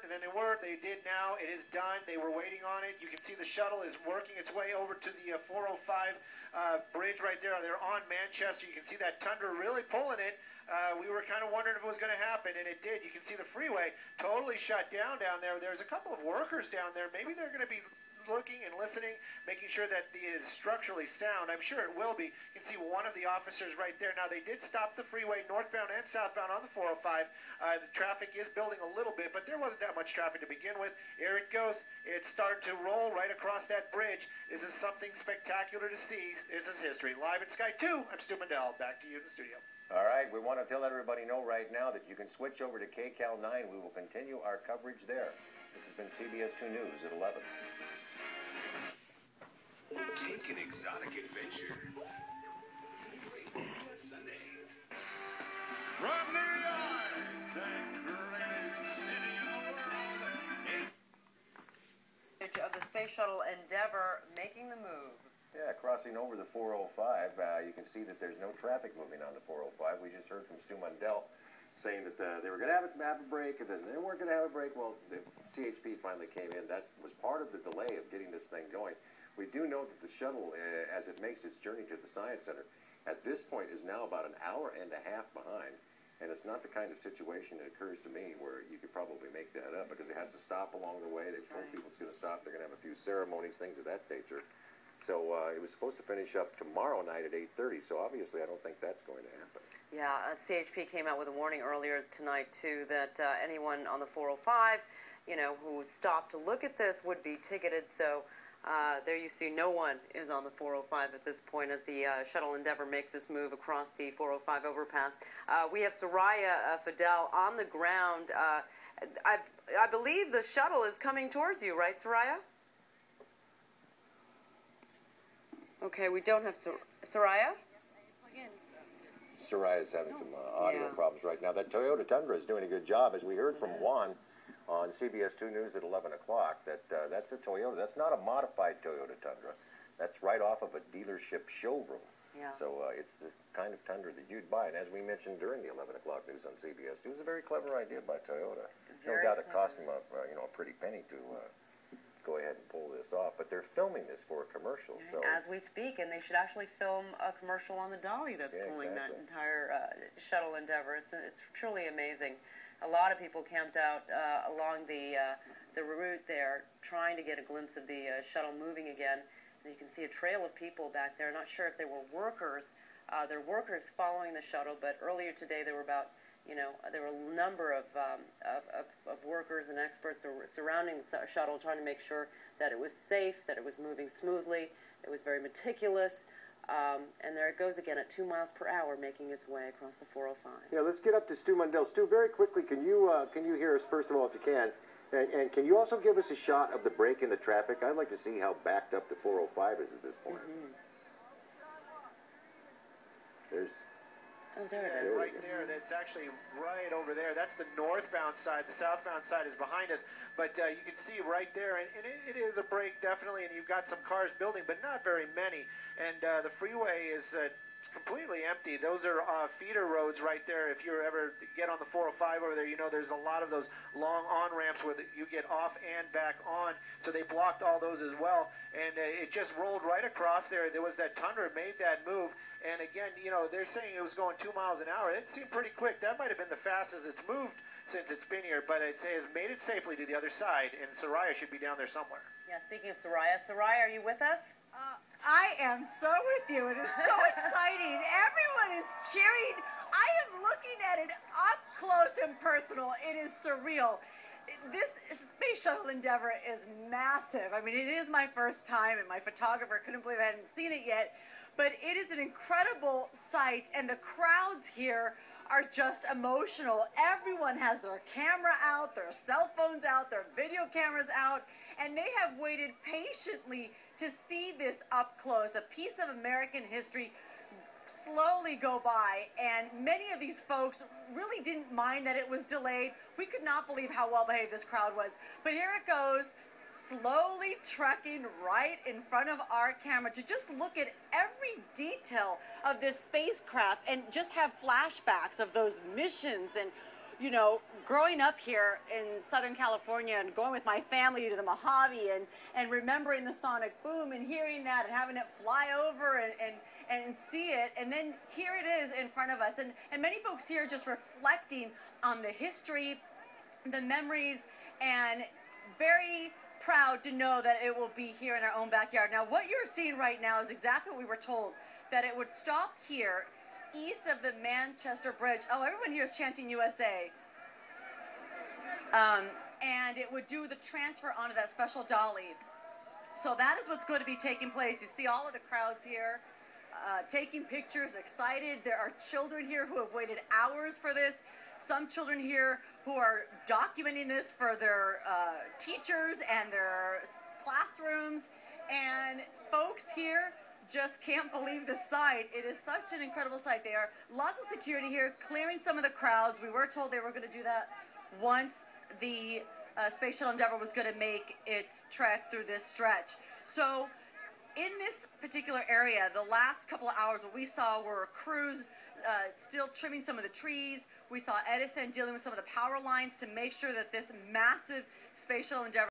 than they were. They did now. It is done. They were waiting on it. You can see the shuttle is working its way over to the 405 bridge right there. They're on Manchester. You can see that Tundra really pulling it. We were kind of wondering if it was going to happen, and it did. You can see the freeway totally shut down there. There's a couple of workers down there. Maybe they're going to be looking and listening, making sure that it is structurally sound. I'm sure it will be. You can see one of the officers right there. Now, they did stop the freeway northbound and southbound on the 405. The traffic is building a little bit, but there wasn't that much traffic to begin with. Here it goes. It's starting to roll right across that bridge. This is something spectacular to see. This is history. Live at Sky 2, I'm Stu Mandel. Back to you in the studio. All right, we want to tell everybody know right now that you can switch over to KCAL 9. We will continue our coverage there. This has been CBS 2 News at 11. Take an exotic adventure. Sunday. From New York, the greatest city in the world. Of the Space Shuttle Endeavour making the move. Yeah, crossing over the 405, you can see that there's no traffic moving on the 405. We just heard from Stu Mundell saying that they were going to have a break, and then they weren't going to have a break. Well, the CHP finally came in. That was part of the delay of getting this thing going. We do know that the shuttle, as it makes its journey to the Science Center, at this point is now about an hour and a half behind. And it's not the kind of situation that occurs to me where you could probably make that up, because it has to stop along the way. They've told people it's going to stop. They're going to have a few ceremonies, things of that nature. So it was supposed to finish up tomorrow night at 8:30, so obviously I don't think that's going to happen. Yeah, CHP came out with a warning earlier tonight, too, that anyone on the 405, who stopped to look at this would be ticketed. So there you see no one is on the 405 at this point as the Shuttle Endeavour makes this move across the 405 overpass. We have Soraya Fidel on the ground. I believe the shuttle is coming towards you, right, Soraya? Okay, we don't have Soraya? Soraya's having some audio problems right now. That Toyota Tundra is doing a good job, as we heard from Juan on CBS 2 News at 11 o'clock. That's a Toyota. That's not a modified Toyota Tundra. That's right off of a dealership showroom. Yeah. So it's the kind of Tundra that you'd buy. And as we mentioned during the 11 o'clock news on CBS 2, it was a very clever idea by Toyota. No doubt it cost them a pretty penny to go ahead and pull this off, but they're filming this for a commercial. So as we speak, and they should actually film a commercial on the dolly that's pulling that entire Shuttle Endeavour. It's truly amazing. A lot of people camped out along the route there, trying to get a glimpse of the shuttle moving again. And you can see a trail of people back there. Not sure if they were workers. They're workers following the shuttle, but earlier today there were about there were a number of workers and experts surrounding the shuttle, trying to make sure that it was safe, that it was moving smoothly. It was very meticulous. And there it goes again at 2 miles per hour, making its way across the 405. Yeah, let's get up to Stu Mundell. Stu, very quickly, can you hear us, first of all, if you can? And can you also give us a shot of the break in the traffic? I'd like to see how backed up the 405 is at this point. Oh, there it is. Right there. That's actually right over there. That's the northbound side. The southbound side is behind us. But you can see right there, and it is a break, definitely, and you've got some cars building, but not very many. And the freeway is completely empty. Those are feeder roads right there. If you ever get on the 405 over there, there's a lot of those long on-ramps where you get off and back on. So they blocked all those as well. And it just rolled right across there. There was that Tundra made that move. And again, they're saying it was going 2 miles an hour. It seemed pretty quick. That might have been the fastest it's moved since it's been here. But it has made it safely to the other side. And Soraya should be down there somewhere. Yeah, speaking of Soraya, are you with us? I am so with you. It is so exciting. Everyone is cheering. I am looking at it up close and personal. It is surreal. This Space Shuttle Endeavour is massive. I mean, it is my first time, and my photographer couldn't believe I hadn't seen it yet. But it is an incredible sight, and the crowds here are just emotional. Everyone has their camera out, their cell phones out, their video cameras out, and they have waited patiently to see this up close, a piece of American history slowly go by. And many of these folks really didn't mind that it was delayed. We could not believe how well behaved this crowd was. But here it goes, slowly trekking right in front of our camera to just look at every detail of this spacecraft and just have flashbacks of those missions and you know, growing up here in Southern California and going with my family to the Mojave and remembering the sonic boom and hearing that and having it fly over and see it, and then here it is in front of us. And many folks here just reflecting on the history, the memories, and very proud to know that it will be here in our own backyard. Now, what you're seeing right now is exactly what we were told, that it would stop here east of the Manchester Bridge. Oh, everyone here is chanting USA. And it would do the transfer onto that special dolly. So that is what's going to be taking place. You see all of the crowds here taking pictures, excited. There are children here who have waited hours for this. Some children here who are documenting this for their teachers and their classrooms. And folks here just can't believe the sight. It is such an incredible sight. There are lots of security here, clearing some of the crowds. We were told they were going to do that once the Space Shuttle Endeavour was going to make its trek through this stretch. So in this particular area, the last couple of hours, what we saw were crews still trimming some of the trees. We saw Edison dealing with some of the power lines to make sure that this massive Space Shuttle Endeavour